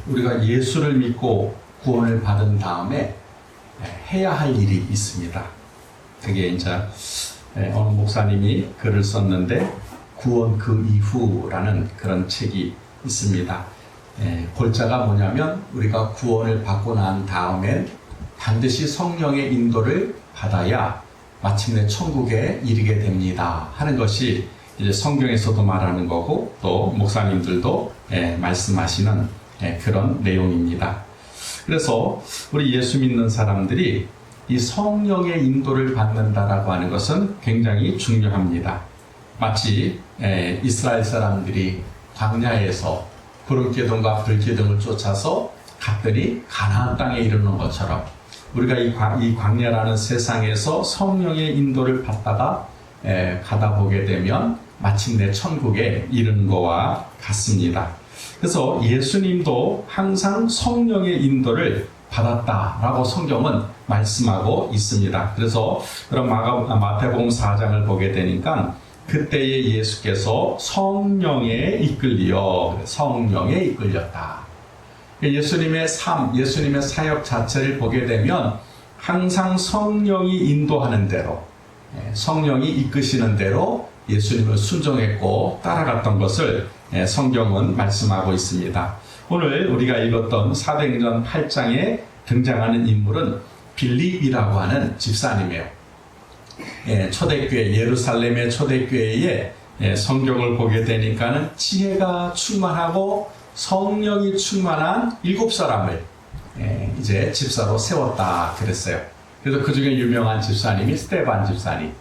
우리가 예수를 믿고 구원을 받은 다음에 해야 할 일이 있습니다. 그게 이제 어느 목사님이 글을 썼는데 구원 그 이후라는 그런 책이 있습니다. 골자가 뭐냐면 우리가 구원을 받고 난 다음엔 반드시 성령의 인도를 받아야 마침내 천국에 이르게 됩니다 하는 것이 이제 성경에서도 말하는 거고 또 목사님들도 말씀하시는 그런 내용입니다. 그래서 우리 예수 믿는 사람들이 이 성령의 인도를 받는다라고 하는 것은 굉장히 중요합니다. 마치 이스라엘 사람들이 광야에서 구름기둥과 불기둥을 쫓아서 갔더니 가나안 땅에 이르는 것처럼 우리가 이 광야라는 세상에서 성령의 인도를 받다가 가다 보게 되면 마침내 천국에 이르는 것과 같습니다. 그래서 예수님도 항상 성령의 인도를 받았다라고 성경은 말씀하고 있습니다. 그래서 그럼 마태복음 4장을 보게 되니까 그때에 예수께서 성령에 이끌렸다. 예수님의 삶, 예수님의 사역 자체를 보게 되면 항상 성령이 인도하는 대로, 성령이 이끄시는 대로 예수님을 순종했고 따라갔던 것을 성경은 말씀하고 있습니다. 오늘 우리가 읽었던 사도행전 8장에 등장하는 인물은 빌립이라고 하는 집사님이에요. 초대교회, 예루살렘의 초대교회에 성경을 보게 되니까는 지혜가 충만하고 성령이 충만한 7사람을 이제 집사로 세웠다 그랬어요. 그래서 그 중에 유명한 집사님이 스데반 집사님.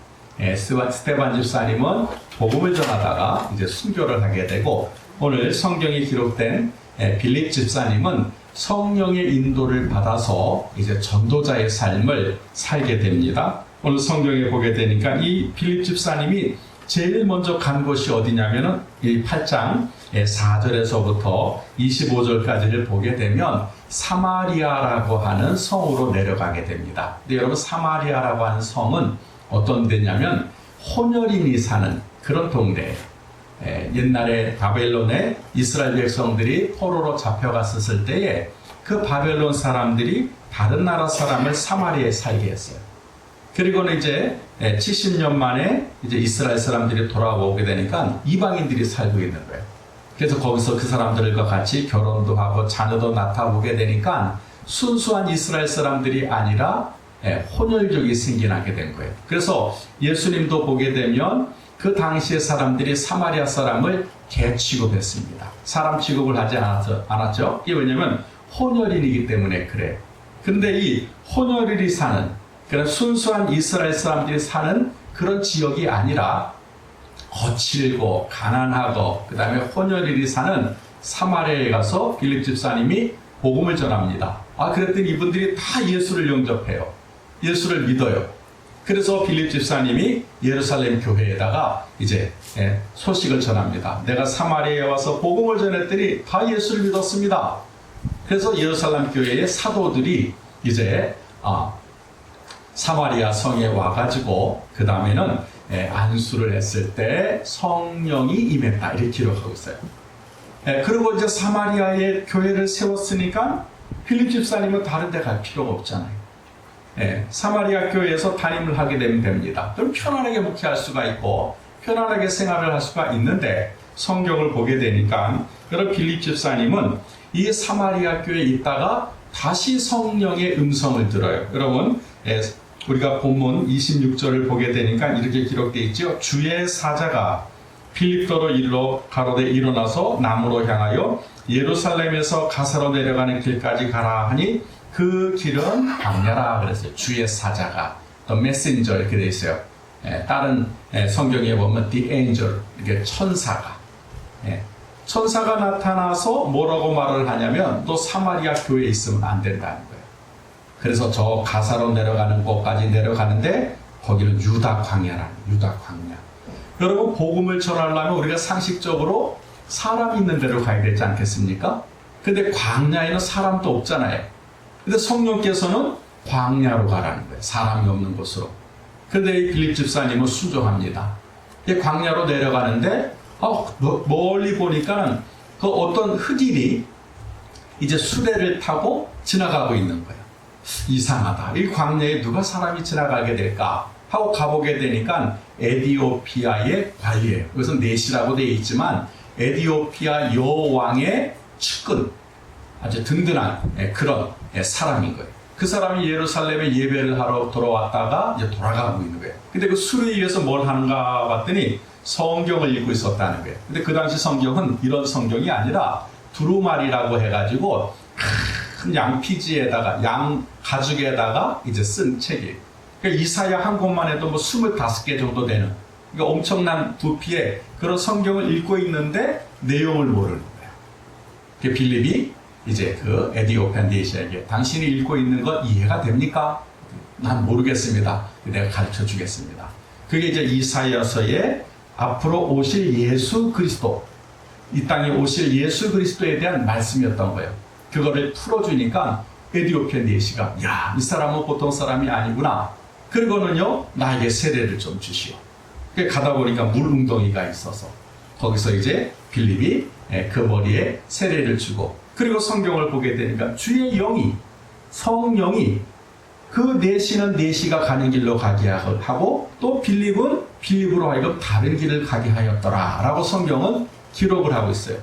스데반 집사님은 복음을 전하다가 이제 순교를 하게 되고 오늘 성경에 기록된 빌립 집사님은 성령의 인도를 받아서 이제 전도자의 삶을 살게 됩니다. 오늘 성경에 보게 되니까 이 빌립 집사님이 제일 먼저 간 곳이 어디냐면은 이 8장 4절에서부터 25절까지를 보게 되면 사마리아라고 하는 성으로 내려가게 됩니다. 근데 여러분 사마리아라고 하는 성은 어떤 데냐면 혼혈인이 사는 그런 동네예요. 옛날에 바벨론에 이스라엘 백성들이 포로로 잡혀갔었을 때에 그 바벨론 사람들이 다른 나라 사람을 사마리아에 살게 했어요. 그리고는 이제 70년 만에 이제 이스라엘 사람들이 돌아오게 되니까 이방인들이 살고 있는 거예요. 그래서 거기서 그 사람들과 같이 결혼도 하고 자녀도 낳아보게 되니까 순수한 이스라엘 사람들이 아니라 혼혈족이 생겨나게 된 거예요. 그래서 예수님도 보게 되면 그 당시의 사람들이 사마리아 사람을 개 취급했습니다. 사람 취급을 하지 않았죠. 이게 왜냐면 혼혈인이기 때문에 그래요. 근데 이 혼혈인이 사는 그런 순수한 이스라엘 사람들이 사는 그런 지역이 아니라 거칠고 가난하고 그 다음에 혼혈인이 사는 사마리아에 가서 빌립 집사님이 복음을 전합니다. 그랬더니 이분들이 다 예수를 영접해요. 예수를 믿어요. 그래서 빌립 집사님이 예루살렘 교회에다가 이제 소식을 전합니다. 내가 사마리아에 와서 복음을 전했더니 다 예수를 믿었습니다. 그래서 예루살렘 교회의 사도들이 이제 사마리아 성에 와가지고 그 다음에는 안수를 했을 때 성령이 임했다 이렇게 기록하고 있어요. 그리고 이제 사마리아에 교회를 세웠으니까 빌립 집사님은 다른 데 갈 필요가 없잖아요. 사마리아 교회에서 담임을 하게 되면 됩니다. 그럼 편안하게 목회할 수가 있고 편안하게 생활을 할 수가 있는데 성경을 보게 되니까 여러분 빌립 집사님은 이 사마리아 교회에 있다가 다시 성령의 음성을 들어요. 여러분 우리가 본문 26절을 보게 되니까 이렇게 기록되어 있죠. 주의 사자가 필립도로 이르러 가로되 일어나서 남으로 향하여 예루살렘에서 가사로 내려가는 길까지 가라 하니 그 길은 광야라 그랬어요. 주의 사자가 The Messenger 이렇게 되어 있어요. 다른 성경에 보면 The Angel 이렇게 천사가 천사가 나타나서 뭐라고 말을 하냐면 너 사마리아 교회에 있으면 안 된다는 거예요. 그래서 저 가사로 내려가는 곳까지 내려가는데 거기는 유다 광야라는 유다 광야. 여러분 복음을 전하려면 우리가 상식적으로 사람 있는 데로 가야 되지 않겠습니까? 근데 광야에는 사람도 없잖아요. 근데 성령께서는 광야로 가라는 거예요. 사람이 없는 곳으로. 근데 이 빌립 집사님은 순종합니다. 광야로 내려가는데 멀리 보니까는 그 어떤 흑인이 이제 수레를 타고 지나가고 있는 거예요. 이상하다. 이 광야에 누가 사람이 지나가게 될까 하고 가보게 되니까 에디오피아의 관리예요. 여기서 넷이라고 되어 있지만 에디오피아 여왕의 측근, 아주 든든한 그런 사람인 거예요. 그 사람이 예루살렘에 예배를 하러 돌아왔다가 이제 돌아가고 있는 거예요. 근데 그 수레에 의해서 뭘 하는가 봤더니 성경을 읽고 있었다는 거예요. 근데 그 당시 성경은 이런 성경이 아니라 두루마리라고 해가지고 큰 양피지에다가 양 가죽에다가 이제 쓴 책이에요. 그러니까 이사야 한 권만 해도 뭐 25개 정도 되는, 그러니까 엄청난 부피의 그런 성경을 읽고 있는데 내용을 모르는 거예요. 그 빌립이 이제 그 에디오피아 넷에게 당신이 읽고 있는 것 이해가 됩니까? 난 모르겠습니다. 내가 가르쳐 주겠습니다. 그게 이제 이사야서의 앞으로 오실 예수 그리스도, 이 땅에 오실 예수 그리스도에 대한 말씀이었던 거예요. 그거를 풀어주니까 에디오피아 넷이가 야, 이 사람은 보통 사람이 아니구나. 그리고는요, 나에게 세례를 좀 주시오. 가다 보니까 물 웅덩이가 있어서 거기서 이제 빌립이 그 머리에 세례를 주고, 그리고 성경을 보게 되니까 주의 영이, 성령이 그 넷이는 넷이가 가는 길로 가게 하고 또 빌립은 빌립으로 하여금 다른 길을 가게 하였더라 라고 성경은 기록을 하고 있어요.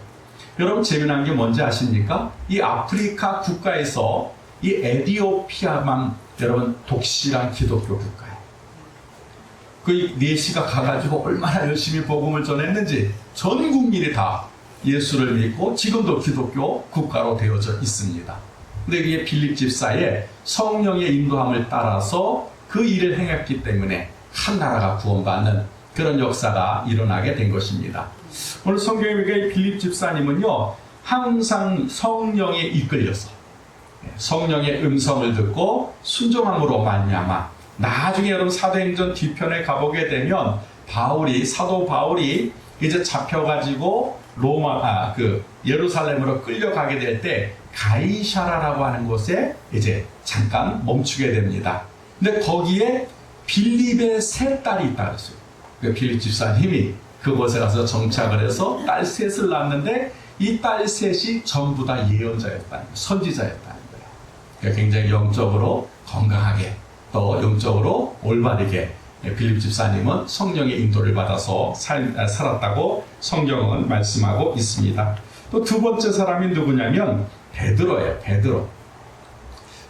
여러분 재미난 게 뭔지 아십니까? 이 아프리카 국가에서 이 에디오피아만 여러분 독실한 기독교 국가예요. 그 넷이가 가가지고 얼마나 열심히 복음을 전했는지 전 국민이 다 예수를 믿고 지금도 기독교 국가로 되어져 있습니다. 근데 이게 빌립 집사의 성령의 인도함을 따라서 그 일을 행했기 때문에 한 나라가 구원받는 그런 역사가 일어나게 된 것입니다. 오늘 성경에 보니까 빌립 집사님은요, 항상 성령에 이끌려서 성령의 음성을 듣고 순종함으로 말미암아 나중에 여러분 사도행전 뒤편에 가보게 되면 사도 바울이 이제 잡혀가지고 예루살렘으로 끌려가게 될 때 가이사라라고 하는 곳에 이제 잠깐 멈추게 됩니다. 근데 거기에 빌립의 세 딸이 있다 그랬어요. 빌립 집사님이 그곳에 가서 정착을 해서 딸 셋을 낳았는데 이 딸 셋이 전부 다 예언자였다는 거예요. 선지자였다는 거예요. 그러니까 굉장히 영적으로 건강하게 또 영적으로 올바르게 빌립 집사님은 성령의 인도를 받아서 살았다고 성경은 말씀하고 있습니다. 또 두 번째 사람이 누구냐면 베드로예요. 베드로.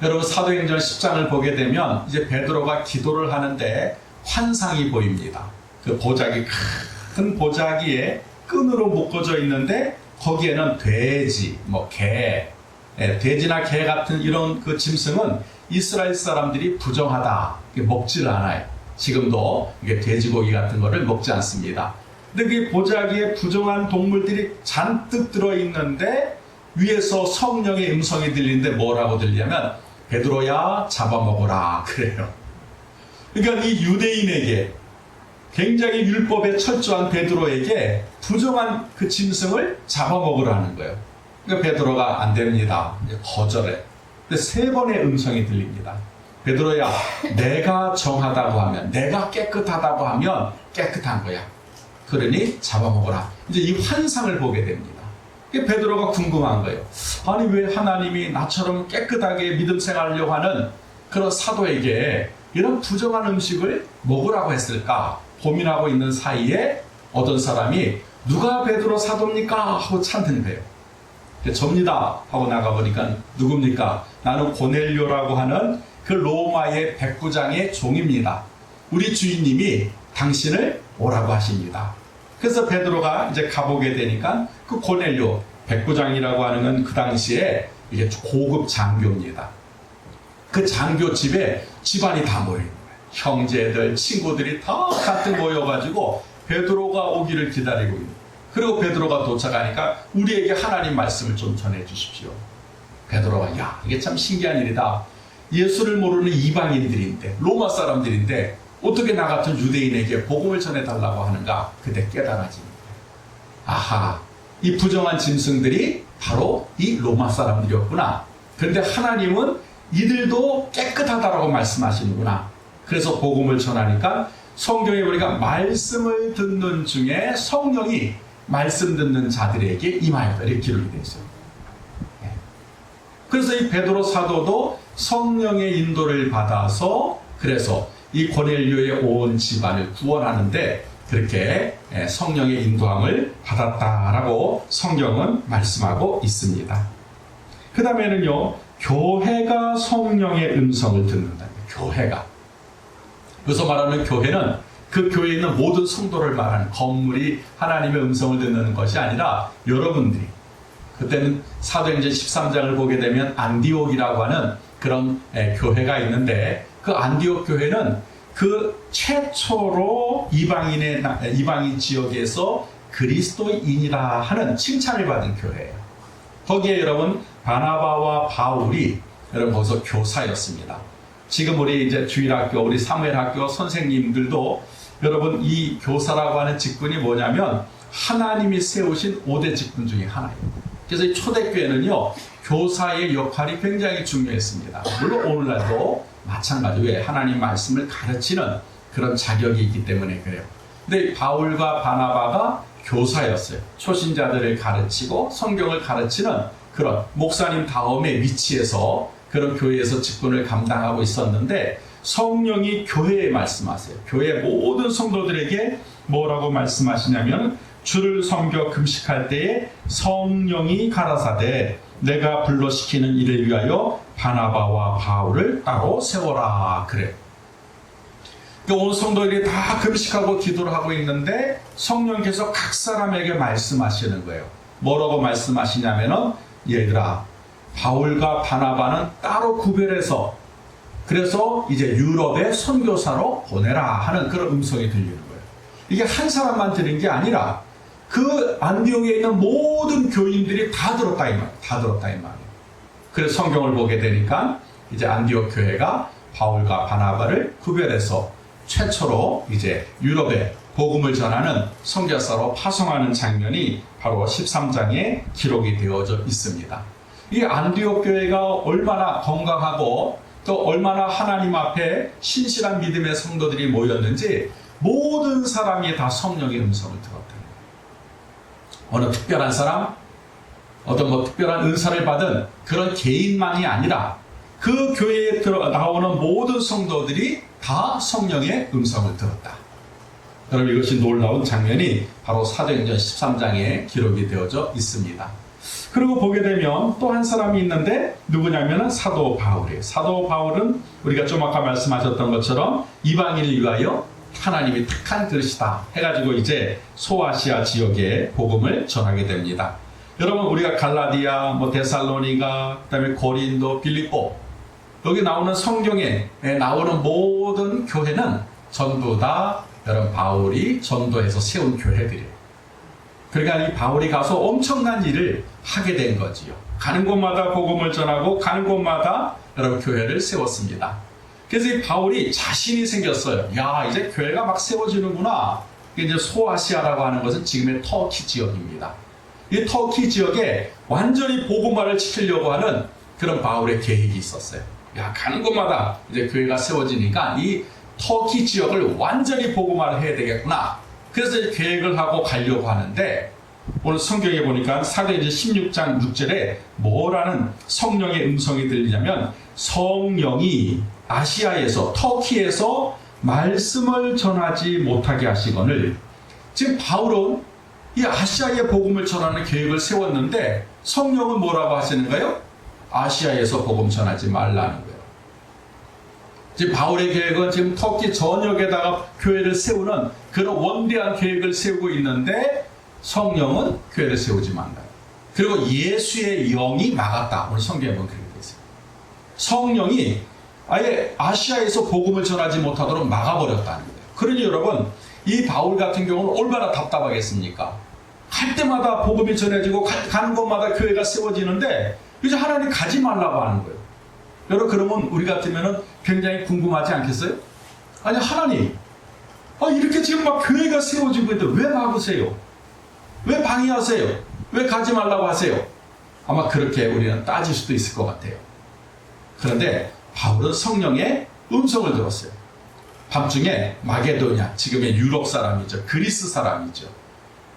여러분 사도행전 10장을 보게 되면 이제 베드로가 기도를 하는데 환상이 보입니다. 그 보자기, 큰 보자기에 끈으로 묶어져 있는데 거기에는 돼지, 개, 돼지나 개 같은 이런 그 짐승은 이스라엘 사람들이 부정하다, 먹지를 않아요. 지금도 이게 돼지고기 같은 거를 먹지 않습니다. 근데 그 보자기에 부정한 동물들이 잔뜩 들어있는데 위에서 성령의 음성이 들리는데 뭐라고 들리냐면 베드로야 잡아먹어라 그래요. 그러니까 이 유대인에게 굉장히 율법에 철저한 베드로에게 부정한 그 짐승을 잡아먹으라는 거예요. 그러니까 베드로가 안 됩니다. 거절해. 근데 세 번의 음성이 들립니다. 베드로야, 내가 정하다고 하면, 내가 깨끗하다고 하면 깨끗한 거야. 그러니 잡아먹어라. 이제 이 환상을 보게 됩니다. 베드로가 궁금한 거예요. 아니 왜 하나님이 나처럼 깨끗하게 믿음 생활하려고 하는 그런 사도에게 이런 부정한 음식을 먹으라고 했을까 고민하고 있는 사이에 어떤 사람이 누가 베드로 사도입니까? 하고 찾는 거예요. 접니다 하고 나가보니까 누굽니까? 나는 고넬료라고 하는 그 로마의 백부장의 종입니다. 우리 주인님이 당신을 오라고 하십니다. 그래서 베드로가 이제 가보게 되니까 그 고넬료 백부장이라고 하는 건 그 당시에 이게 고급 장교입니다. 그 장교 집에 집안이 다 모여 있는 거예요. 형제들, 친구들이 다 같이 모여가지고 베드로가 오기를 기다리고 있는 거예요. 그리고 베드로가 도착하니까 우리에게 하나님 말씀을 좀 전해 주십시오. 베드로가 야, 이게 참 신기한 일이다. 예수를 모르는 이방인들인데, 로마 사람들인데 어떻게 나 같은 유대인에게 복음을 전해달라고 하는가? 그때 깨달아집니다. 아하, 이 부정한 짐승들이 바로 이 로마 사람들이었구나. 그런데 하나님은 이들도 깨끗하다라고 말씀하시는구나. 그래서 복음을 전하니까 성경에 보니까 말씀을 듣는 중에 성령이 말씀 듣는 자들에게 임하였다. 이렇게 기록이 되어 있어요. 그래서 이 베드로 사도도 성령의 인도를 받아서 그래서 이 고넬료의 온 집안을 구원하는데 그렇게 성령의 인도함을 받았다라고 성경은 말씀하고 있습니다. 그 다음에는요, 교회가 성령의 음성을 듣는다. 교회가. 여기서 말하는 교회는 그 교회에 있는 모든 성도를 말하는 건물이 하나님의 음성을 듣는 것이 아니라 여러분들이, 그때는 사도행전 13장을 보게 되면 안디옥이라고 하는 그런 교회가 있는데 그 안디옥 교회는 그 최초로 이방인 지역에서 그리스도인이라 하는 칭찬을 받은 교회예요. 거기에 여러분 바나바와 바울이 여러분 거기서 교사였습니다. 지금 우리 이제 주일학교, 우리 사무엘학교 선생님들도 여러분 이 교사라고 하는 직분이 뭐냐면 하나님이 세우신 5대 직분 중에 하나예요. 그래서 이 초대교회는요, 교사의 역할이 굉장히 중요했습니다. 물론 오늘날도 마찬가지로 왜 하나님 말씀을 가르치는 그런 자격이 있기 때문에 그래요. 근데 바울과 바나바가 교사였어요. 초신자들을 가르치고 성경을 가르치는 그런 목사님 다음의 위치에서 그런 교회에서 직분을 감당하고 있었는데 성령이 교회에 말씀하세요. 교회 모든 성도들에게 뭐라고 말씀하시냐면 주를 섬겨 금식할 때에 성령이 가라사대 내가 불러시키는 일을 위하여 바나바와 바울을 따로 세워라 그래. 온 성도들이 다 금식하고 기도를 하고 있는데 성령께서 각 사람에게 말씀하시는 거예요. 뭐라고 말씀하시냐면은 얘들아 바울과 바나바는 따로 구별해서 그래서 이제 유럽의 선교사로 보내라 하는 그런 음성이 들리는 거예요. 이게 한 사람만 들은 게 아니라 그 안디옥에 있는 모든 교인들이 다 들었다 이 말이에요. 다 들었다 이 말이에요. 그래서 성경을 보게 되니까 이제 안디옥 교회가 바울과 바나바를 구별해서 최초로 이제 유럽에 복음을 전하는 선교사로 파송하는 장면이 바로 13장에 기록이 되어져 있습니다. 이 안디옥 교회가 얼마나 건강하고 또 얼마나 하나님 앞에 신실한 믿음의 성도들이 모였는지 모든 사람이 다 성령의 음성을 들었다. 어느 특별한 사람, 어떤 특별한 은사를 받은 그런 개인만이 아니라 그 교회에 나오는 모든 성도들이 다 성령의 음성을 들었다. 여러분 이것이 놀라운 장면이 바로 사도행전 13장에 기록이 되어져 있습니다. 그리고 보게 되면 또 한 사람이 있는데 누구냐면 사도 바울이에요. 사도 바울은 우리가 좀 아까 말씀하셨던 것처럼 이방인을 위하여 하나님이 택한 그릇이다 해가지고 이제 소아시아 지역에 복음을 전하게 됩니다. 여러분 우리가 갈라디아, 데살로니가, 그다음에 고린도, 빌립보 여기 나오는 성경에 나오는 모든 교회는 전부 다 여러분 바울이 전도해서 세운 교회들이에요. 그러니까 이 바울이 가서 엄청난 일을 하게 된 거지요. 가는 곳마다 복음을 전하고 가는 곳마다 여러분 교회를 세웠습니다. 그래서 이 바울이 자신이 생겼어요. 야, 이제 교회가 막 세워지는구나. 이제 소아시아라고 하는 것은 지금의 터키 지역입니다. 이 터키 지역에 완전히 복음화를 시키려고 하는 그런 바울의 계획이 있었어요. 야, 가는 곳마다 이제 교회가 세워지니까 이 터키 지역을 완전히 복음화를 해야 되겠구나. 그래서 계획을 하고 가려고 하는데 오늘 성경에 보니까 사도행전 16장 6절에 뭐라는 성령의 음성이 들리냐면 성령이 아시아에서 터키에서 말씀을 전하지 못하게 하시거늘 지금 바울은 이 아시아의 복음을 전하는 계획을 세웠는데 성령은 뭐라고 하시는가요? 아시아에서 복음 전하지 말라는 거예요. 지금 바울의 계획은 지금 터키 전역에다가 교회를 세우는 그런 원대한 계획을 세우고 있는데 성령은 교회를 세우지 말라. 그리고 예수의 영이 막았다. 오늘 성경에 보면 그렇게 되어 있어요. 성령이 아예 아시아에서 복음을 전하지 못하도록 막아버렸다는 거예요. 그러니 여러분 이 바울 같은 경우는 얼마나 답답하겠습니까? 갈 때마다 복음이 전해지고 가는 곳마다 교회가 세워지는데 이제 하나님 가지 말라고 하는 거예요. 여러분 그러면 우리 같으면 굉장히 궁금하지 않겠어요? 아니 하나님 이렇게 지금 막 교회가 세워지고 있는데 왜 막으세요? 왜 방해하세요? 왜 가지 말라고 하세요? 아마 그렇게 우리는 따질 수도 있을 것 같아요. 그런데 바울은 성령의 음성을 들었어요. 밤중에 마게도냐, 지금의 유럽 사람이죠. 그리스 사람이죠.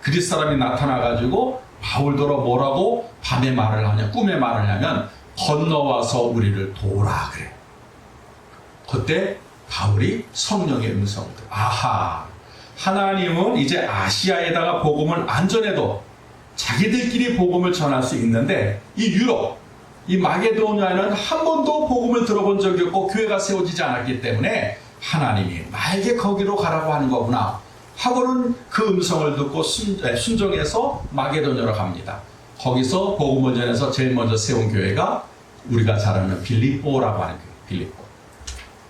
그리스 사람이 나타나가지고 바울더러 뭐라고 밤에 말을 하냐, 꿈에 말을 하냐면 건너와서 우리를 도우라 그래. 그때 바울이 성령의 음성을 듣고, 아하, 하나님은 이제 아시아에다가 복음을 안 전해도 자기들끼리 복음을 전할 수 있는데, 이 유럽, 이 마게도니아는 한 번도 복음을 들어본 적이 없고 교회가 세워지지 않았기 때문에 하나님이 나에게 거기로 가라고 하는 거구나 하고는 그 음성을 듣고 순종해서 마게도니아로 갑니다. 거기서 복음을 전해서 제일 먼저 세운 교회가 우리가 잘 아는 빌립보라고 하는 교회, 빌립보.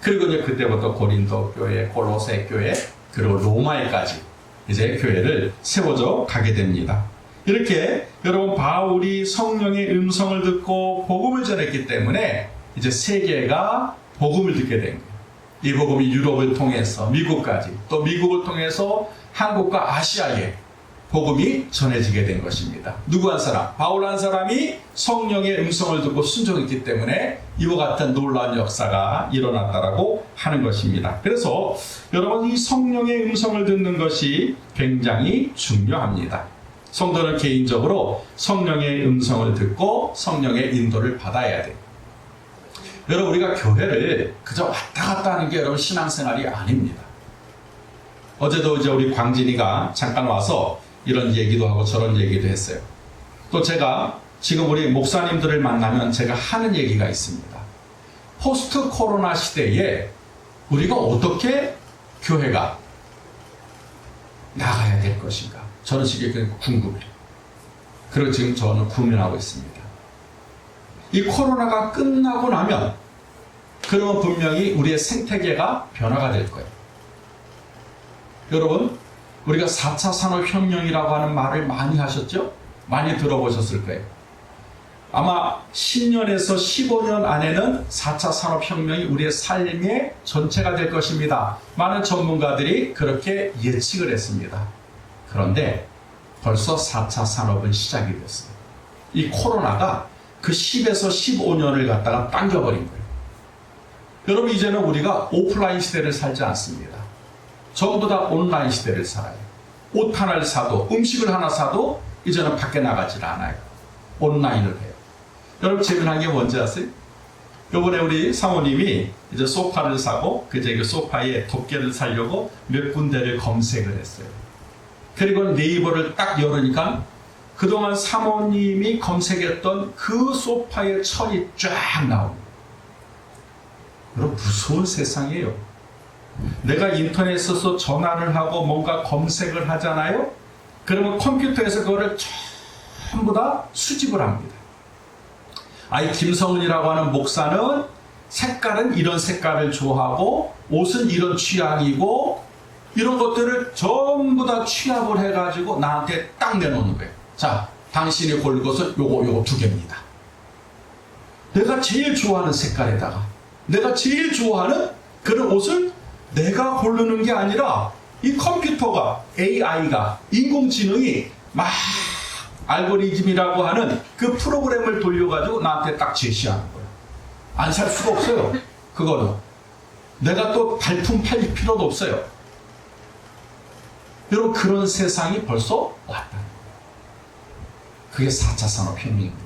그리고 이제 그때부터 고린도 교회, 골로새 교회, 그리고 로마에까지 이제 교회를 세워져 가게 됩니다. 이렇게 여러분 바울이 성령의 음성을 듣고 복음을 전했기 때문에 이제 세계가 복음을 듣게 된 거예요. 이 복음이 유럽을 통해서 미국까지, 또 미국을 통해서 한국과 아시아에 복음이 전해지게 된 것입니다. 누구 한 사람? 바울 한 사람이 성령의 음성을 듣고 순종했기 때문에 이와 같은 놀라운 역사가 일어났다라고 하는 것입니다. 그래서 여러분 이 성령의 음성을 듣는 것이 굉장히 중요합니다. 성도는 개인적으로 성령의 음성을 듣고 성령의 인도를 받아야 돼요. 여러분 우리가 교회를 그저 왔다 갔다 하는 게 여러분 신앙생활이 아닙니다. 어제도 이제 우리 광진이가 잠깐 와서 이런 얘기도 하고 저런 얘기도 했어요. 또 제가 지금 우리 목사님들을 만나면 제가 하는 얘기가 있습니다. 포스트 코로나 시대에 우리가 어떻게 교회가 나가야 될 것인가? 저는 지금 궁금해요. 그리고 지금 저는 고민하고 있습니다. 이 코로나가 끝나고 나면 그러면 분명히 우리의 생태계가 변화가 될 거예요. 여러분 우리가 4차 산업혁명이라고 하는 말을 많이 하셨죠? 많이 들어보셨을 거예요. 아마 10년에서 15년 안에는 4차 산업혁명이 우리의 삶의 전체가 될 것입니다. 많은 전문가들이 그렇게 예측을 했습니다. 그런데 벌써 4차 산업은 시작이 됐어요. 이 코로나가 그 10에서 15년을 갖다가 당겨버린 거예요. 여러분 이제는 우리가 오프라인 시대를 살지 않습니다. 전부 다 온라인 시대를 살아요. 옷 하나를 사도 음식을 하나 사도 이제는 밖에 나가질 않아요. 온라인을 해요. 여러분 재미난 게 뭔지 아세요? 이번에 우리 사모님이 이제 소파를 사고 그 소파에 덮개를 사려고 몇 군데를 검색을 했어요. 그리고 네이버를 딱 열으니까 그동안 사모님이 검색했던 그 소파의 철이 쫙 나옵니다. 여러분 무서운 세상이에요. 내가 인터넷에서 전화를 하고 뭔가 검색을 하잖아요. 그러면 컴퓨터에서 그거를 전부 다 수집을 합니다. 아이 김성은이라고 하는 목사는 색깔은 이런 색깔을 좋아하고 옷은 이런 취향이고 이런 것들을 전부 다 취합을 해가지고 나한테 딱 내놓는 거예요. 자, 당신이 고를 것은 요거 두 개입니다. 내가 제일 좋아하는 색깔에다가 내가 제일 좋아하는 그런 옷을 내가 고르는 게 아니라 이 컴퓨터가 AI가 인공지능이 막 알고리즘이라고 하는 그 프로그램을 돌려가지고 나한테 딱 제시하는 거예요. 안 살 수가 없어요. 그거는 내가 또 발품 팔 필요도 없어요. 여러분 그런 세상이 벌써 왔다는 거예요. 그게 4차 산업혁명입니다.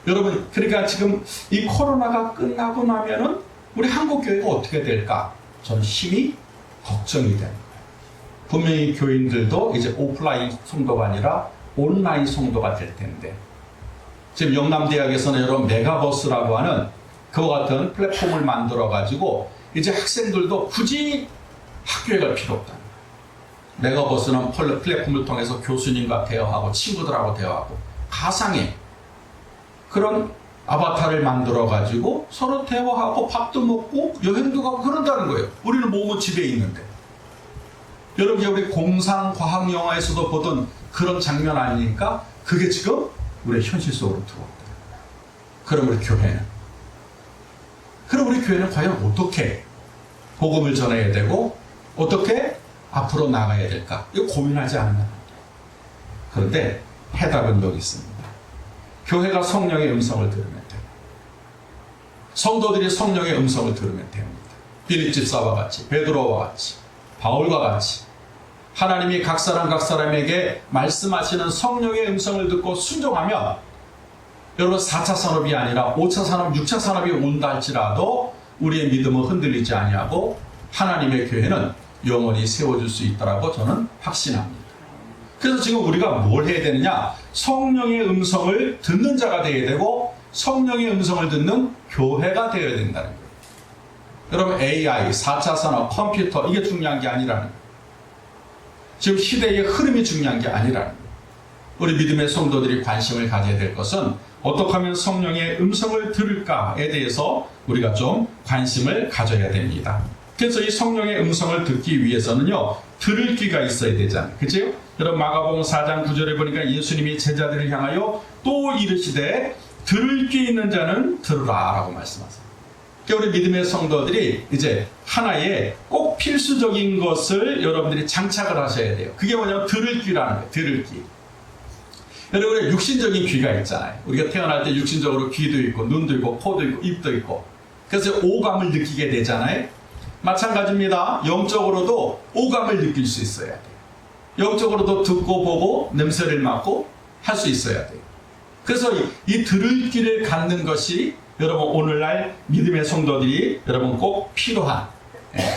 여러분 그러니까 지금 이 코로나가 끝나고 나면은 우리 한국교회가 어떻게 될까? 저는 심히 걱정이 되는 거예요. 분명히 교인들도 이제 오프라인 성도가 아니라 온라인 성도가 될 텐데 지금 영남대학에서는 여러분 메가버스라고 하는 그와 같은 플랫폼을 만들어 가지고 이제 학생들도 굳이 학교에 갈 필요 없다. 메가버스는 플랫폼을 통해서 교수님과 대화하고 친구들하고 대화하고 가상의 그런 아바타를 만들어 가지고 서로 대화하고 밥도 먹고 여행도 가고 그런다는 거예요. 우리는 몸은 집에 있는데. 여러분 우리 공상과학 영화에서도 보던 그런 장면 아니니까 그게 지금 우리 현실 속으로 들어온다. 그럼 우리 교회는 과연 어떻게 복음을 전해야 되고 어떻게 앞으로 나가야 될까? 이거 고민하지 않으면 안 돼요. 그런데 해답은 여기 있습니다. 교회가 성령의 음성을 들으면 돼요. 성도들이 성령의 음성을 들으면 됩니다. 빌립 집사와 같이, 베드로와 같이, 바울과 같이 하나님이 각 사람에게 말씀하시는 성령의 음성을 듣고 순종하면 여러분 4차 산업이 아니라 5차 산업, 6차 산업이 온다 할지라도 우리의 믿음은 흔들리지 아니하고 하나님의 교회는 영원히 세워질 수 있다라고 저는 확신합니다. 그래서 지금 우리가 뭘 해야 되느냐? 성령의 음성을 듣는 자가 되어야 되고 성령의 음성을 듣는 교회가 되어야 된다는 거예요. 여러분 AI, 4차 산업, 컴퓨터 이게 중요한 게 아니라는 거예요. 지금 시대의 흐름이 중요한 게 아니라는 거예요. 우리 믿음의 성도들이 관심을 가져야 될 것은 어떻게 하면 성령의 음성을 들을까에 대해서 우리가 좀 관심을 가져야 됩니다. 그래서 이 성령의 음성을 듣기 위해서는요, 들을 귀가 있어야 되잖아요. 그죠? 여러분 마가복음 4장 9절에 보니까 예수님이 제자들을 향하여 또 이르시되 들을 귀 있는 자는 들으라 라고 말씀하세요. 그러니까 우리 믿음의 성도들이 이제 하나의 꼭 필수적인 것을 여러분들이 장착을 하셔야 돼요. 그게 뭐냐면 들을 귀라는 거예요. 들을 귀. 여러분의 육신적인 귀가 있잖아요. 우리가 태어날 때 육신적으로 귀도 있고 눈도 있고 코도 있고 입도 있고 그래서 오감을 느끼게 되잖아요. 마찬가지입니다. 영적으로도 오감을 느낄 수 있어야 돼요. 영적으로도 듣고 보고 냄새를 맡고 할 수 있어야 돼요. 그래서 이 들을 귀를 갖는 것이 여러분 오늘날 믿음의 성도들이 여러분 꼭 필요한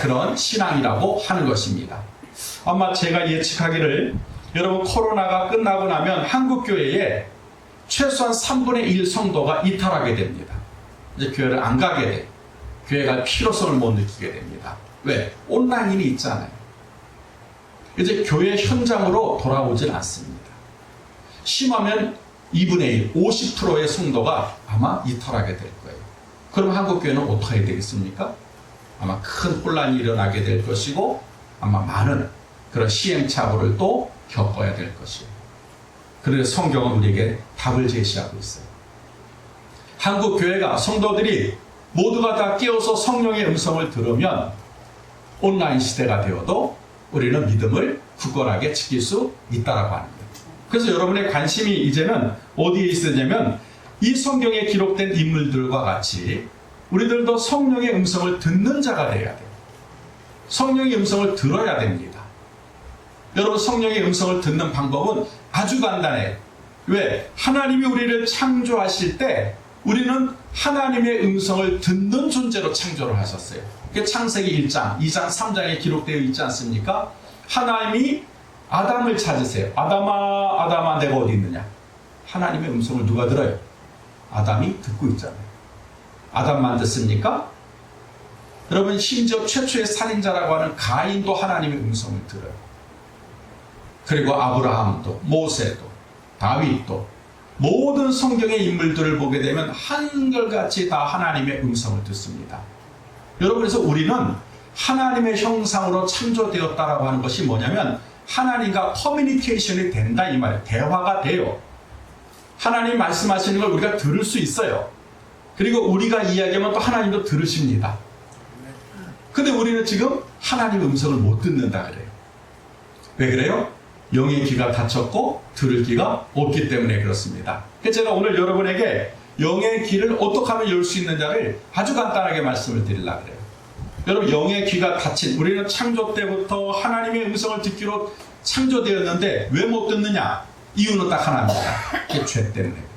그런 신앙이라고 하는 것입니다. 아마 제가 예측하기를 여러분 코로나가 끝나고 나면 한국교회에 최소한 3분의 1 성도가 이탈하게 됩니다. 이제 교회를 안 가게 돼요. 교회 갈 필요성을 못 느끼게 됩니다. 왜? 온라인이 있잖아요. 이제 교회 현장으로 돌아오질 않습니다. 심하면 2분의 1, 50%의 성도가 아마 이탈하게 될 거예요. 그럼 한국교회는 어떻게 해야 되겠습니까? 아마 큰 혼란이 일어나게 될 것이고 아마 많은 그런 시행착오를 또 겪어야 될 것이에요. 그래서 성경은 우리에게 답을 제시하고 있어요. 한국교회가 성도들이 모두가 다 깨어서 성령의 음성을 들으면 온라인 시대가 되어도 우리는 믿음을 굳건하게 지킬 수 있다라고 하는 거예요. 그래서 여러분의 관심이 이제는 어디에 있으냐면 이 성경에 기록된 인물들과 같이 우리들도 성령의 음성을 듣는 자가 되어야 돼요. 성령의 음성을 들어야 됩니다. 여러분 성령의 음성을 듣는 방법은 아주 간단해요. 왜? 하나님이 우리를 창조하실 때 우리는 하나님의 음성을 듣는 존재로 창조를 하셨어요. 창세기 1장, 2장, 3장에 기록되어 있지 않습니까? 하나님이 아담을 찾으세요. 아담아, 아담아, 내가 어디 있느냐? 하나님의 음성을 누가 들어요? 아담이 듣고 있잖아요. 아담만 듣습니까? 여러분 심지어 최초의 살인자라고 하는 가인도 하나님의 음성을 들어요. 그리고 아브라함도, 모세도, 다윗도 모든 성경의 인물들을 보게 되면 한결같이 다 하나님의 음성을 듣습니다. 여러분 그래서 우리는 하나님의 형상으로 창조되었다라고 하는 것이 뭐냐면 하나님과 커뮤니케이션이 된다 이 말이에요. 대화가 돼요. 하나님 말씀하시는 걸 우리가 들을 수 있어요. 그리고 우리가 이야기하면 또 하나님도 들으십니다. 근데 우리는 지금 하나님의 음성을 못 듣는다 그래요. 왜 그래요? 영의 귀가 닫혔고 들을 귀가 없기 때문에 그렇습니다. 그래서 제가 오늘 여러분에게 영의 귀를 어떻게 하면 열 수 있는지를 아주 간단하게 말씀을 드리려고 그래요. 여러분 영의 귀가 닫힌 우리는 창조 때부터 하나님의 음성을 듣기로 창조되었는데 왜 못 듣느냐? 이유는 딱 하나입니다. 그게 죄 때문에 그래요.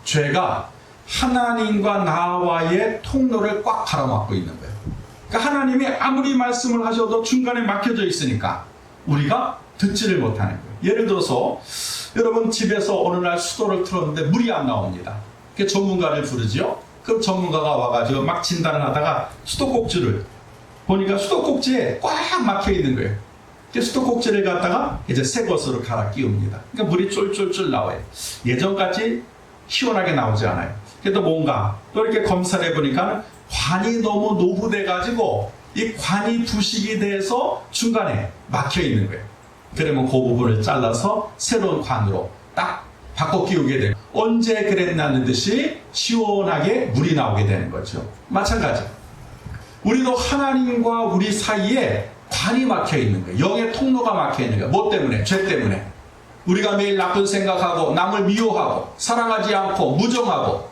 죄가 하나님과 나와의 통로를 꽉 가로막고 있는 거예요. 그러니까 하나님이 아무리 말씀을 하셔도 중간에 막혀져 있으니까 우리가 듣지를 못하는 거예요. 예를 들어서 여러분 집에서 어느 날 수도를 틀었는데 물이 안 나옵니다. 그 전문가를 부르지요. 그럼 전문가가 와가지고 막 진단을 하다가 수도꼭지를 보니까 수도꼭지에 꽉 막혀 있는 거예요. 그 수도꼭지를 갖다가 이제 새 것으로 갈아 끼웁니다. 그러니까 물이 쫄쫄쫄 나와요. 예전같이 시원하게 나오지 않아요. 그래도 뭔가 또 이렇게 검사를 해보니까 관이 너무 노후돼가지고 이 관이 부식이 돼서 중간에 막혀 있는 거예요. 그러면 그 부분을 잘라서 새로운 관으로 딱 바꿔 끼우게 돼요. 언제 그랬나는 듯이 시원하게 물이 나오게 되는 거죠. 마찬가지. 우리도 하나님과 우리 사이에 관이 막혀 있는 거예요. 영의 통로가 막혀 있는 거예요. 뭐 때문에? 죄 때문에. 우리가 매일 나쁜 생각하고 남을 미워하고 사랑하지 않고 무정하고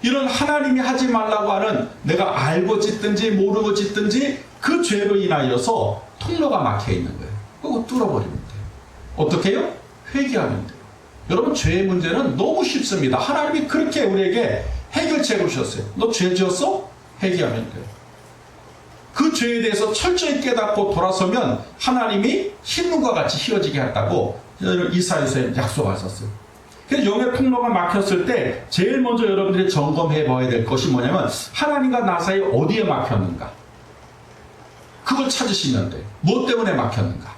이런 하나님이 하지 말라고 하는 내가 알고 짓든지 모르고 짓든지 그 죄로 인하여서 통로가 막혀 있는 거예요. 그거 뚫어버리면 돼요. 어떻게 해요? 회개하면 돼요. 여러분, 죄의 문제는 너무 쉽습니다. 하나님이 그렇게 우리에게 해결책을 주셨어요. 너 죄 지었어? 회개하면 돼요. 그 죄에 대해서 철저히 깨닫고 돌아서면 하나님이 흰눈과 같이 휘어지게 했다고 이사야서에 약속하셨어요. 그래서 영의 통로가 막혔을 때 제일 먼저 여러분들이 점검해 봐야 될 것이 뭐냐면 하나님과 나 사이 어디에 막혔는가? 그걸 찾으시면 돼요. 뭐 때문에 막혔는가?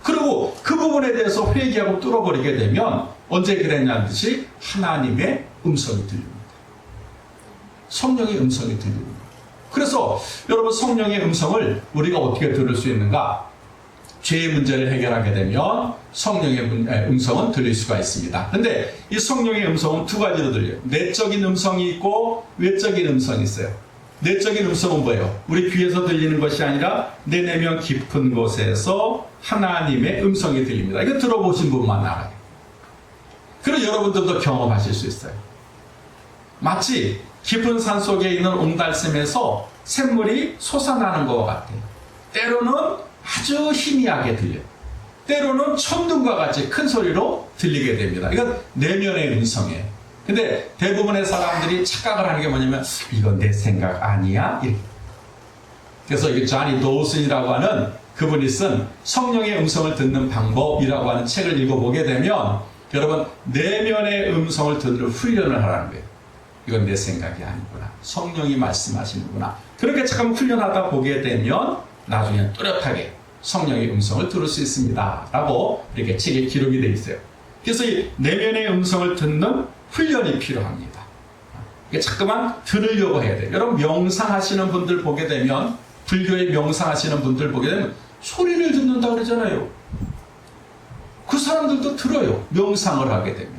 그리고 그 부분에 대해서 회개하고 뚫어버리게 되면 언제 그랬냐는 듯이 하나님의 음성이 들립니다. 성령의 음성이 들립니다. 그래서 여러분, 성령의 음성을 우리가 어떻게 들을 수 있는가? 죄의 문제를 해결하게 되면 성령의 음성은 들릴 수가 있습니다. 그런데 이 성령의 음성은 두 가지로 들려요. 내적인 음성이 있고 외적인 음성이 있어요. 내적인 음성은 뭐예요? 우리 귀에서 들리는 것이 아니라 내 내면 깊은 곳에서 하나님의 음성이 들립니다. 이거 들어보신 분만 알아요. 그리고 여러분들도 경험하실 수 있어요. 마치 깊은 산 속에 있는 옹달샘에서 샘물이 솟아나는 것 같아요. 때로는 아주 희미하게 들려요. 때로는 천둥과 같이 큰 소리로 들리게 됩니다. 이건 내면의 음성이에요. 근데 대부분의 사람들이 착각을 하는 게 뭐냐면 이건 내 생각 아니야? 이렇게. 그래서 이게 자니 도우슨이라고 하는 그분이 쓴 성령의 음성을 듣는 방법이라고 하는 책을 읽어보게 되면 여러분, 내면의 음성을 듣는 훈련을 하라는 거예요. 이건 내 생각이 아니구나. 성령이 말씀하시는구나. 그렇게 잠깐 훈련하다 보게 되면 나중에 뚜렷하게 성령의 음성을 들을 수 있습니다. 라고 이렇게 책에 기록이 되어 있어요. 그래서 이 내면의 음성을 듣는 훈련이 필요합니다. 이게 자꾸만 들으려고 해야 돼요. 여러분, 명상하시는 분들 보게 되면, 불교에 명상하시는 분들 보게 되면 소리를 듣는다 그러잖아요. 그 사람들도 들어요. 명상을 하게 되면.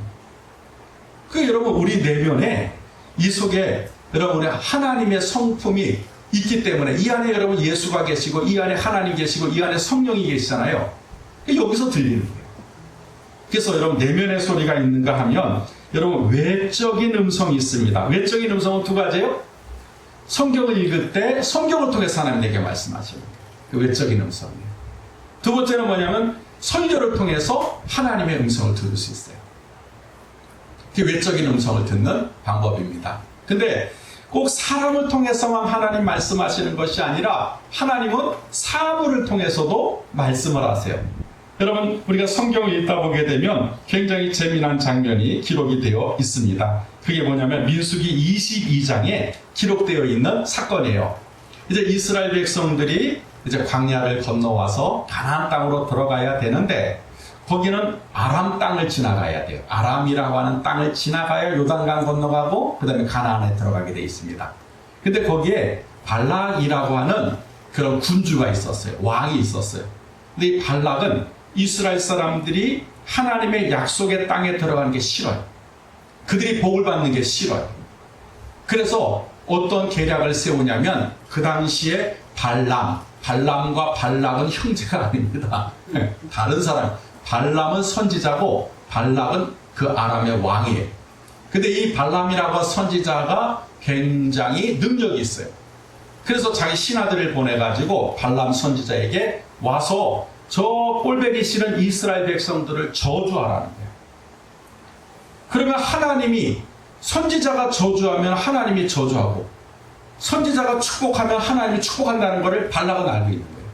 그 여러분, 우리 내면에 이 속에 여러분의 하나님의 성품이 있기 때문에 이 안에 여러분 예수가 계시고 이 안에 하나님 계시고 이 안에 성령이 계시잖아요. 여기서 들리는 거예요. 그래서 여러분, 내면의 소리가 있는가 하면 여러분, 외적인 음성이 있습니다. 외적인 음성은 두 가지예요. 성경을 읽을 때 성경을 통해서 하나님 내게 말씀하시는 거예요. 그 외적인 음성이에요. 두 번째는 뭐냐면 설교를 통해서 하나님의 음성을 들을 수 있어요. 그게 외적인 음성을 듣는 방법입니다. 근데 꼭 사람을 통해서만 하나님 말씀하시는 것이 아니라 하나님은 사물을 통해서도 말씀을 하세요. 여러분, 우리가 성경을 읽다 보게 되면 굉장히 재미난 장면이 기록이 되어 있습니다. 그게 뭐냐면 민수기 22장에 기록되어 있는 사건이에요. 이제 이스라엘 백성들이 이제 광야를 건너와서 가나안 땅으로 들어가야 되는데 거기는 아람 땅을 지나가야 돼요. 아람이라고 하는 땅을 지나가야 요단강 건너가고 그 다음에 가나안에 들어가게 되어 있습니다. 근데 거기에 발락이라고 하는 그런 군주가 있었어요. 왕이 있었어요. 근데 이 발락은 이스라엘 사람들이 하나님의 약속의 땅에 들어가는 게 싫어요. 그들이 복을 받는 게 싫어요. 그래서 어떤 계략을 세우냐면 그 당시에 발람과 발락은 형제가 아닙니다. 다른 사람. 발람은 선지자고 발락은 그 아람의 왕이에요. 근데 이 발람이라고 선지자가 굉장히 능력이 있어요. 그래서 자기 신하들을 보내가지고 발람 선지자에게 와서 저 꼴보기 싫은 이스라엘 백성들을 저주하라는 거예요. 그러면 하나님이, 선지자가 저주하면 하나님이 저주하고 선지자가 축복하면 하나님이 축복한다는 것을 발락은 알고 있는 거예요.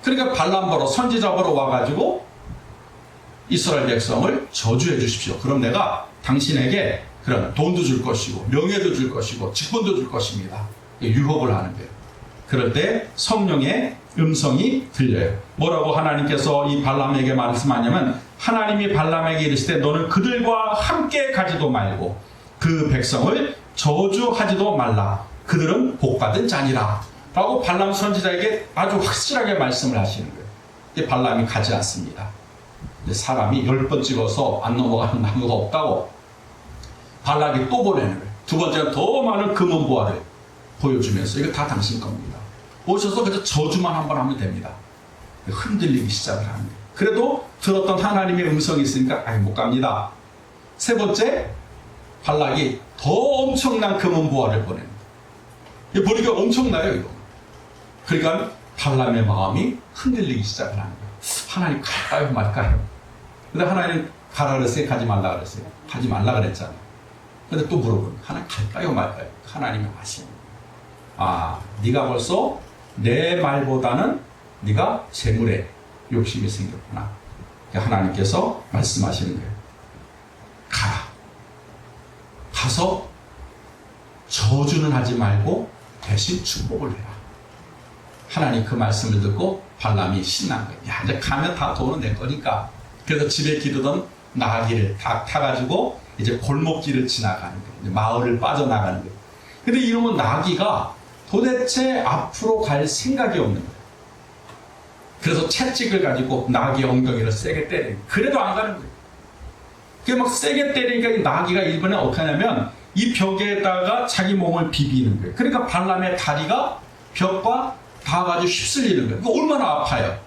그러니까 발람 보러, 선지자 보러 와가지고 이스라엘 백성을 저주해 주십시오. 그럼 내가 당신에게 그런 돈도 줄 것이고 명예도 줄 것이고 직분도 줄 것입니다. 유혹을 하는 거예요. 그럴 때 성령의 음성이 들려요. 뭐라고 하나님께서 이 발람에게 말씀하냐면 하나님이 발람에게 이르시되 너는 그들과 함께 가지도 말고 그 백성을 저주하지도 말라. 그들은 복받은 자니라. 라고 발람 선지자에게 아주 확실하게 말씀을 하시는 거예요. 이 발람이 가지 않습니다. 사람이 10번 찍어서 안 넘어가는 나무가 없다고 발락이 또 보내는 거예요. 두 번째는 더 많은 금은보화를 보여주면서 이거 다 당신 겁니다. 오셔서 그저 저주만 한번 하면 됩니다. 흔들리기 시작을 하는 거예요. 그래도 들었던 하나님의 음성이 있으니까 못 갑니다. 세 번째, 발락이 더 엄청난 금은보화를 보냅니다. 이 보니까 엄청나요, 이거. 그러니까 발람의 마음이 흔들리기 시작을 하는 거예요. 하나님 갈까요, 말까요? 근데 하나님 가라 그랬어요? 가지 말라 그랬어요? 가지 말라 그랬잖아요. 근데 또 물어보는 하나님 갈까요 말까요? 하나님이 아십니다. 아, 네가 벌써 내 말보다는 네가 재물에 욕심이 생겼구나. 하나님께서 말씀하시는 거예요. 가라. 가서 저주는 하지 말고 대신 축복을 해라. 하나님 그 말씀을 듣고 발람이 신난 거예요. 야, 이제 가면 다 돈은 내 거니까. 그래서 집에 기르던 나귀를 다 타가지고 이제 골목길을 지나가는 거예요. 이제 마을을 빠져나가는 거예요. 근데 이러면 나귀가 도대체 앞으로 갈 생각이 없는 거예요. 그래서 채찍을 가지고 나귀 엉덩이를 세게 때려요. 그래도 안 가는 거예요. 그게 막 세게 때리니까 이 나귀가 이번에 어떻게 하냐면 이 벽에다가 자기 몸을 비비는 거예요. 그러니까 발람의 다리가 벽과 닿아가지고 휩쓸리는 거예요. 이거 얼마나 아파요.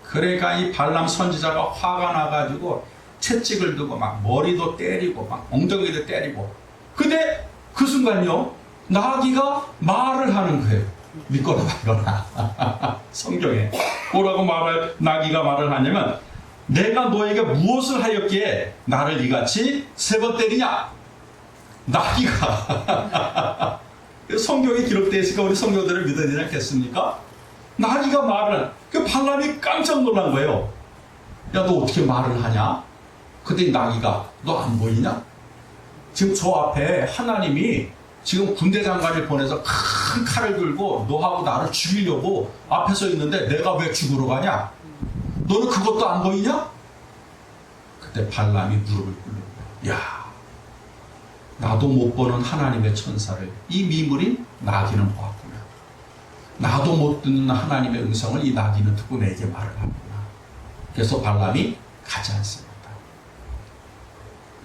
그러니까 이 발람 선지자가 화가 나가지고 채찍을 두고 막 머리도 때리고 막 엉덩이도 때리고. 근데 그 순간요 나귀가 말을 하는 거예요. 믿거나 말거나. 성경에 뭐라고 나귀가 말을 하냐면 내가 너에게 무엇을 하였기에 나를 이같이 3번 때리냐. 나귀가 성경에 기록되어 있으니까 우리 성도들을 믿어야 되지 않겠습니까? 나귀가 말을, 그 발람이 깜짝 놀란 거예요. 야, 너 어떻게 말을 하냐? 근데 나귀가 너 안 보이냐? 지금 저 앞에 하나님이 지금 군대 장관을 보내서 큰 칼을 들고 너하고 나를 죽이려고 앞에 서 있는데 내가 왜 죽으러 가냐? 너는 그것도 안 보이냐? 그때 발람이 무릎을 꿇는 거야. 야, 나도 못 보는 하나님의 천사를 이 미물인 나귀는 보았구나. 나도 못 듣는 하나님의 음성을 이 나귀는 듣고 내게 말을 하구나. 그래서 발람이 가지 않습니다.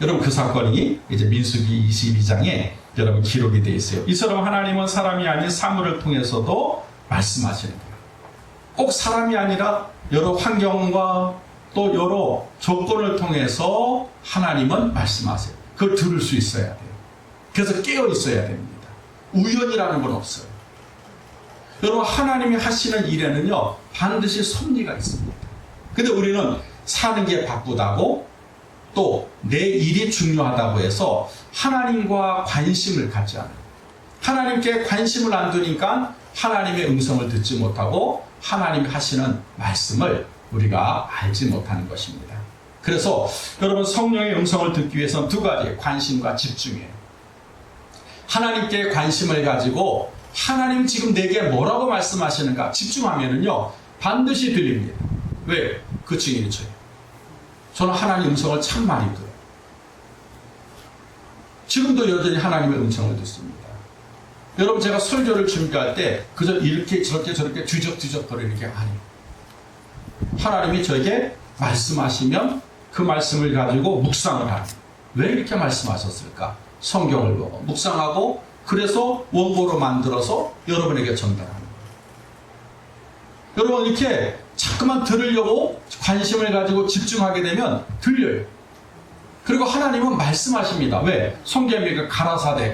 여러분 그 사건이 이제 민수기 22장에 여러분 기록이 되어 있어요. 이처럼 하나님은 사람이 아닌 사물을 통해서도 말씀하시는 거예요. 꼭 사람이 아니라 여러 환경과 또 여러 조건을 통해서 하나님은 말씀하세요. 그걸 들을 수 있어야 돼요. 그래서 깨어 있어야 됩니다. 우연이라는 건 없어요. 여러분 하나님이 하시는 일에는요 반드시 섭리가 있습니다. 근데 우리는 사는 게 바쁘다고 또 내 일이 중요하다고 해서 하나님과 관심을 갖지 않아요. 하나님께 관심을 안 두니까 하나님의 음성을 듣지 못하고 하나님이 하시는 말씀을 우리가 알지 못하는 것입니다. 그래서 여러분 성령의 음성을 듣기 위해서는 2가지 관심과 집중이에요. 하나님께 관심을 가지고 하나님 지금 내게 뭐라고 말씀하시는가 집중하면은요 반드시 들립니다. 왜? 그 증인이 저예요. 저는 하나님 음성을 참 많이 들어요. 지금도 여전히 하나님의 음성을 듣습니다. 여러분 제가 설교를 준비할 때 그저 이렇게 저렇게 뒤적뒤적 거리는 게 아니에요. 하나님이 저에게 말씀하시면 그 말씀을 가지고 묵상을 하는. 왜 이렇게 말씀하셨을까? 성경을 보고 묵상하고 그래서 원고로 만들어서 여러분에게 전달하는 거예요. 여러분 이렇게 자꾸만 들으려고 관심을 가지고 집중하게 되면 들려요. 그리고 하나님은 말씀하십니다. 왜? 성경에 가라사대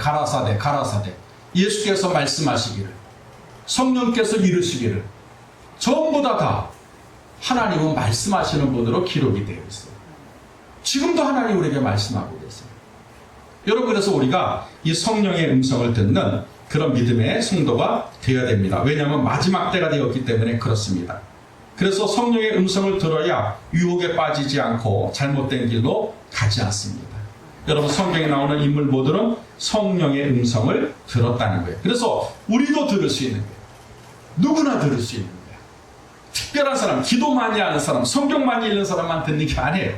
예수께서 말씀하시기를 성령께서 이루시기를 전부 다 하나님은 말씀하시는 분으로 기록이 되어 있어요. 지금도 하나님 우리에게 말씀하고 계세요. 여러분 그래서 우리가 이 성령의 음성을 듣는 그런 믿음의 성도가 되어야 됩니다. 왜냐하면 마지막 때가 되었기 때문에 그렇습니다. 그래서 성령의 음성을 들어야 유혹에 빠지지 않고 잘못된 길로 가지 않습니다. 여러분 성경에 나오는 인물 모두는 성령의 음성을 들었다는 거예요. 그래서 우리도 들을 수 있는 거예요. 누구나 들을 수 있는 거예요. 특별한 사람, 기도 많이 하는 사람, 성경 많이 읽는 사람만 듣는 게 아니에요.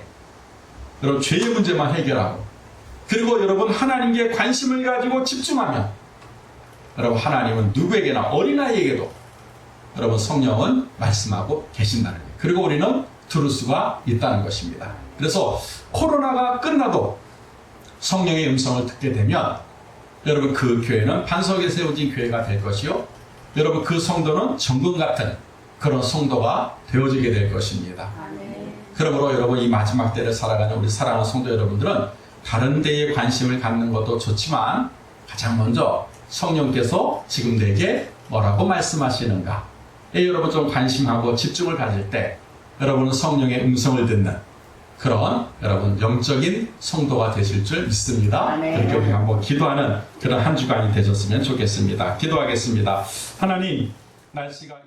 여러분 죄의 문제만 해결하고 그리고 여러분 하나님께 관심을 가지고 집중하면 여러분 하나님은 누구에게나 어린아이에게도 여러분 성령은 말씀하고 계신다는 거예요. 그리고 우리는 들을 수가 있다는 것입니다. 그래서 코로나가 끝나도 성령의 음성을 듣게 되면 여러분 그 교회는 반석에 세워진 교회가 될 것이요. 여러분 그 성도는 정금 같은 그런 성도가 되어지게 될 것입니다. 그러므로 여러분 이 마지막 때를 살아가는 우리 사랑하는 성도 여러분들은 다른 데에 관심을 갖는 것도 좋지만 가장 먼저 성령께서 지금 내게 뭐라고 말씀하시는가 여러분 좀 관심하고 집중을 가질 때 여러분은 성령의 음성을 듣는 그런 여러분 영적인 성도가 되실 줄 믿습니다. 아멘. 그렇게 우리가 한번 기도하는 그런 한 주간이 되셨으면 좋겠습니다. 기도하겠습니다. 하나님, 날씨가